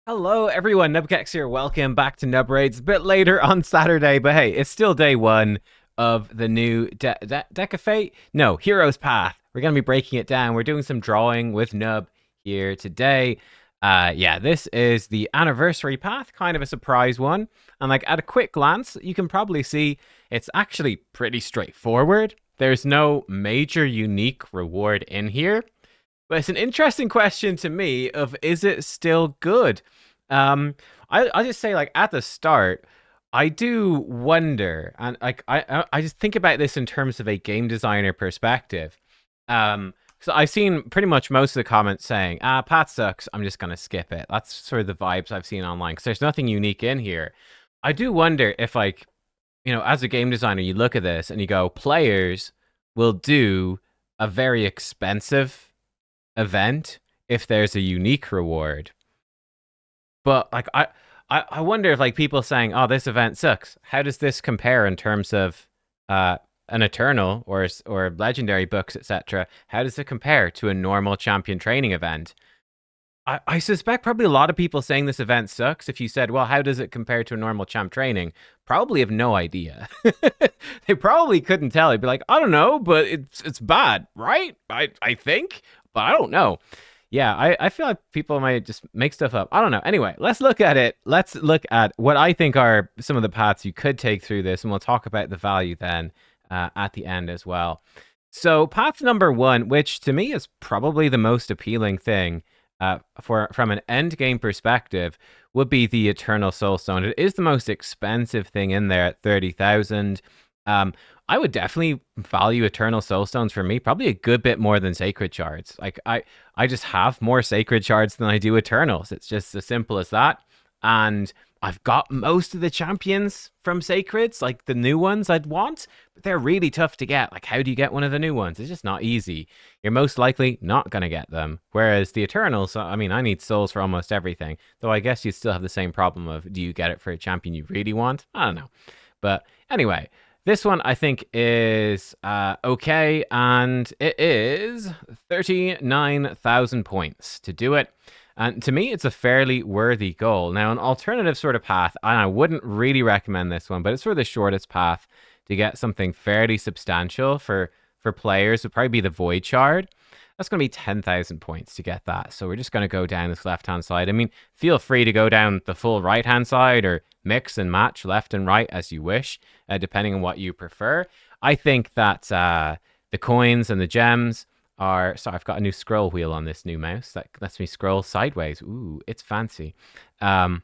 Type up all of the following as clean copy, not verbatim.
Hello, everyone. Nubkeks here. Welcome back to Nub Raids. A bit later on Saturday, but hey, it's still day one of the new Deck of Fate? No, Hero's Path. We're going to be breaking it down. We're doing some drawing with Nub here today. Yeah, this is the anniversary path, kind of a surprise one. And like at a quick glance, you can probably see it's actually pretty straightforward. There's no major unique reward in here. But it's an interesting question to me of is it still good? Um, I just say like at the start, I do wonder, and like I just think about this in terms of a game designer perspective. So I've seen pretty much most of the comments saying, Pat sucks, I'm just gonna skip it. That's sort of the vibes I've seen online because there's nothing unique in here. I do wonder if like, as a game designer, you look at this and you go, players will do a very expensive event if there's a unique reward. But like I wonder if like people saying, "Oh, this event sucks." How does this compare in terms of an Eternal or Legendary books, etc.? How does it compare to a normal champion training event? I suspect probably a lot of people saying this event sucks. If you said, "Well, how does it compare to a normal champ training?" Probably have no idea. They probably couldn't tell. They'd be like, "I don't know, but it's bad, right? I think, but I don't know." Yeah, I feel like people might just make stuff up. I don't know. Anyway, let's look at it. Let's look at what I think are some of the paths you could take through this, and we'll talk about the value then at the end as well. So, path number one, which to me is probably the most appealing thing from an end game perspective, would be the Eternal Soulstone. It is the most expensive thing in there at 30,000. I would definitely value Eternal Soulstones for me, probably a good bit more than Sacred Shards. Like I just have more Sacred Shards than I do Eternals. It's just as simple as that. And I've got most of the champions from Sacreds, like the new ones I'd want, but they're really tough to get. Like, how do you get one of the new ones? It's just not easy. You're most likely not going to get them. Whereas the Eternals, I mean, I need souls for almost everything. Though I guess you still have the same problem of, do you get it for a champion you really want? I don't know. But anyway, this one I think is okay, and it is 39,000 points to do it. And to me, it's a fairly worthy goal. Now, an alternative sort of path, and I wouldn't really recommend this one, but it's sort of the shortest path to get something fairly substantial for players would probably be the Void Shard. That's going to be 10,000 points to get that. So we're just going to go down this left-hand side. I mean, feel free to go down the full right-hand side or mix and match left and right as you wish, depending on what you prefer. I think that the coins and the gems are... Sorry, I've got a new scroll wheel on this new mouse that lets me scroll sideways. Ooh, it's fancy. Yeah,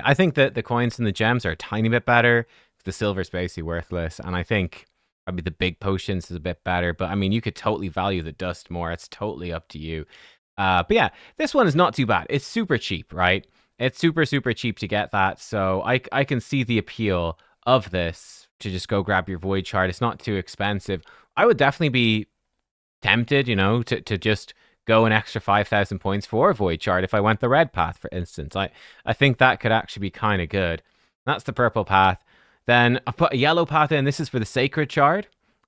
I think that the coins and the gems are a tiny bit better. The silver's basically worthless, and I think probably the big potions is a bit better, but I mean, you could totally value the dust more. It's totally up to you. But yeah, this one is not too bad. It's super cheap, right? It's super, super cheap to get that. So I can see the appeal of this to just go grab your Void Shard. It's not too expensive. I would definitely be tempted, to just go an extra 5,000 points for a Void Shard if I went the red path, for instance. I think that could actually be kind of good. That's the purple path. Then I put a yellow path in. This is for the Sacred Shard.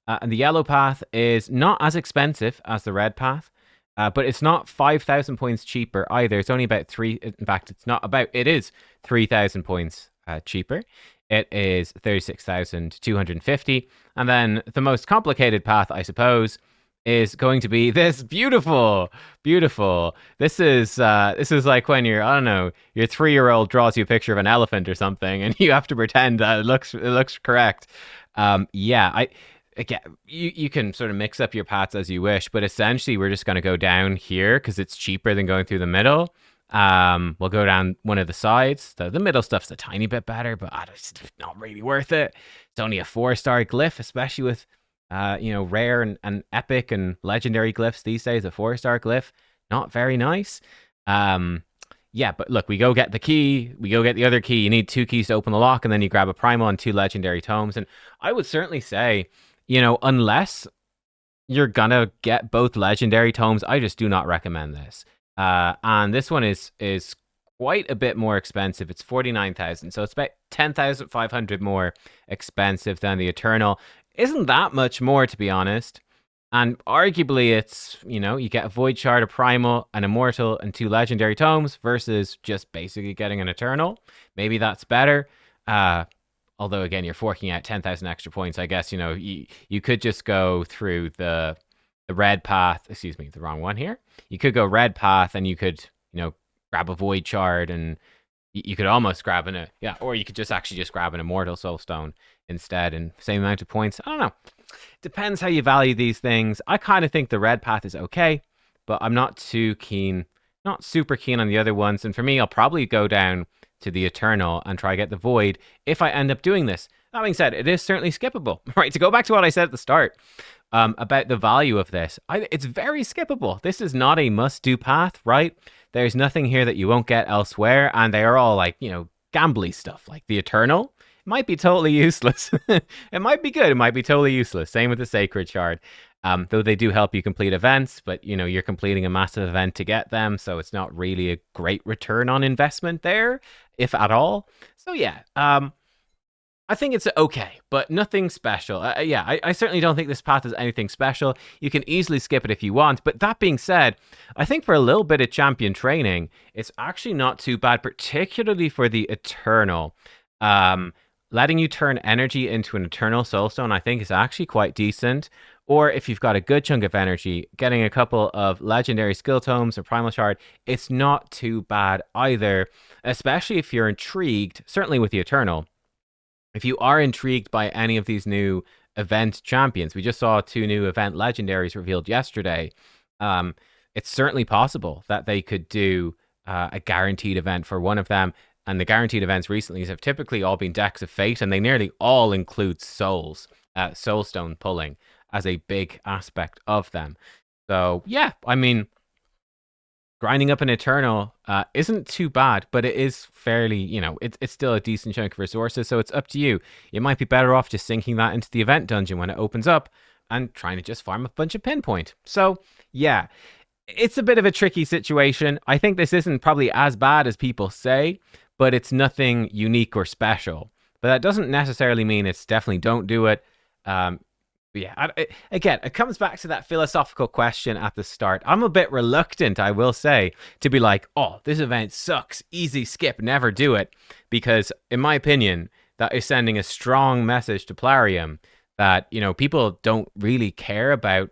And the yellow path is not as expensive as the red path, but it's not 5,000 points cheaper either. It's only about three. In fact, it is 3,000 points cheaper. It is 36,250. And then the most complicated path, I suppose, is going to be this beautiful. This is like when your 3-year-old draws you a picture of an elephant or something, and you have to pretend that it looks correct. Again, you can sort of mix up your paths as you wish, but essentially we're just going to go down here because it's cheaper than going through the middle. We'll go down one of the sides. The middle stuff's a tiny bit better, but it's not really worth it. It's only a 4-star glyph, especially with rare and epic and legendary glyphs these days. A 4-star glyph, not very nice. Yeah, but look, we go get the key, we go get the other key. You need 2 keys to open the lock, and then you grab a primal and 2 legendary tomes. And I would certainly say, unless you're gonna get both legendary tomes, I just do not recommend this. And this one is quite a bit more expensive. It's 49,000, so it's about 10,500 more expensive than the Eternal. Isn't that much more, to be honest. And arguably, it's, you get a Void Shard, a Primal, an Immortal, and 2 Legendary Tomes versus just basically getting an Eternal. Maybe that's better. Although, again, you're forking out 10,000 extra points. I guess, you could just go through the red path. Excuse me, the wrong one here. You could go red path and you could, grab a Void Shard, and you could almost grab or you could just grab an Immortal Soulstone instead and same amount of points. I don't know. Depends how you value these things. I kind of think the red path is okay, but I'm not super keen on the other ones. And for me, I'll probably go down to the Eternal and try get the Void if I end up doing this. That being said, it is certainly skippable. Right, to go back to what I said at the start about the value of this, it's very skippable. This is not a must-do path, right? There's nothing here that you won't get elsewhere, and they are all like, gambly stuff, like the Eternal. Might be totally useless. It might be good. It might be totally useless. Same with the Sacred Shard. Though they do help you complete events, but you're completing a massive event to get them, so it's not really a great return on investment there, if at all. So yeah, I think it's okay, but nothing special. I certainly don't think this path is anything special. You can easily skip it if you want, but that being said, I think for a little bit of champion training, it's actually not too bad, particularly for the Eternal. Letting you turn energy into an Eternal Soulstone, I think, is actually quite decent. Or if you've got a good chunk of energy, getting a couple of legendary skill tomes or primal shard, it's not too bad either, especially if you're intrigued, certainly with the Eternal. If you are intrigued by any of these new event champions, we just saw 2 new event legendaries revealed yesterday. It's certainly possible that they could do a guaranteed event for one of them. And the guaranteed events recently have typically all been Decks of Fate, and they nearly all include souls, soulstone pulling as a big aspect of them. So yeah, I mean, grinding up an Eternal isn't too bad, but it is fairly, it's still a decent chunk of resources, so it's up to you. You might be better off just sinking that into the event dungeon when it opens up and trying to just farm a bunch of pinpoint. So yeah, it's a bit of a tricky situation. I think this isn't probably as bad as people say, but it's nothing unique or special. But that doesn't necessarily mean it's definitely don't do it. Again, it comes back to that philosophical question at the start. I'm a bit reluctant, I will say, to be like, oh, this event sucks, easy skip, never do it. Because in my opinion, that is sending a strong message to Plarium that, people don't really care about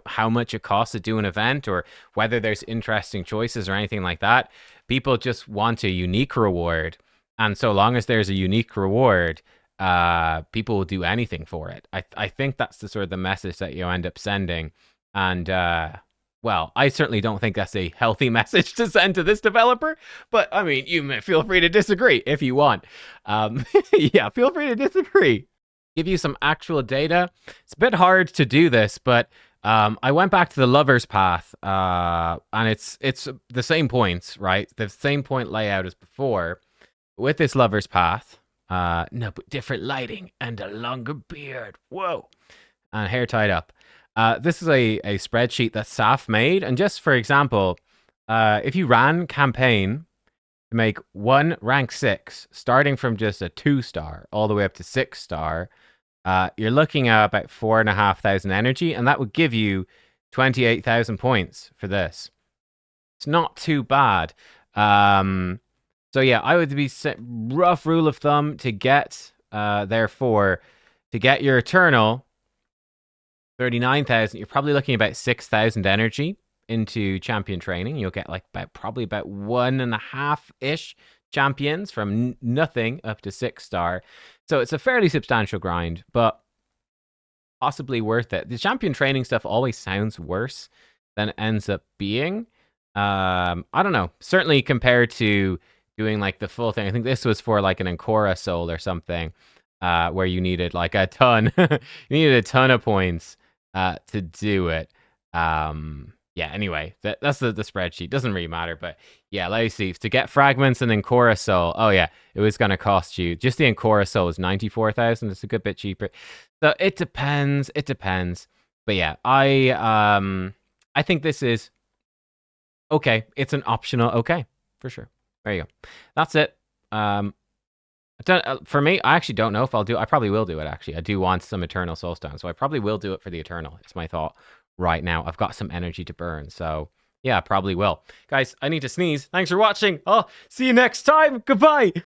how much it costs to do an event or whether there's interesting choices or anything like that. People just want a unique reward. And so long as there's a unique reward, people will do anything for it. I think that's the sort of the message that you end up sending. And well, I certainly don't think that's a healthy message to send to this developer, but I mean, you may feel free to disagree if you want. Yeah, feel free to disagree. Give you some actual data. It's a bit hard to do this, but I went back to the Lover's Path, and it's the same points, right? The same point layout as before. With this Lover's Path, no, but different lighting and a longer beard. Whoa. And hair tied up. This is a spreadsheet that Saf made. And just for example, if you ran campaign to make one rank 6, starting from just a 2-star all the way up to 6-star, you're looking at about 4,500 energy, and that would give you 28,000 points for this. It's not too bad. So yeah, I would be rough rule of thumb to get, therefore, to get your Eternal 39,000. You're probably looking about 6,000 energy into champion training. You'll get like probably about 1.5-ish champions from nothing up to 6-star. So it's a fairly substantial grind, but possibly worth it. The champion training stuff always sounds worse than it ends up being. I don't know. Certainly compared to doing like the full thing. I think this was for like an Ancora soul or something, where you needed like a ton. You needed a ton of points to do it. Yeah, anyway, that's the spreadsheet. Doesn't really matter, but yeah, let me see. To get fragments and Ancora soul, oh yeah, it was going to cost you, just the Ancora soul is 94,000. It's a good bit cheaper. So it depends. It depends. But yeah, I think this is okay. It's an optional okay, for sure. There you go. That's it. For me, I actually don't know if I'll do it. I probably will do it, actually. I do want some Eternal Soulstone, so I probably will do it for the Eternal. It's my thought right now. I've got some energy to burn, so yeah, probably will. Guys, I need to sneeze. Thanks for watching. Oh, see you next time. Goodbye.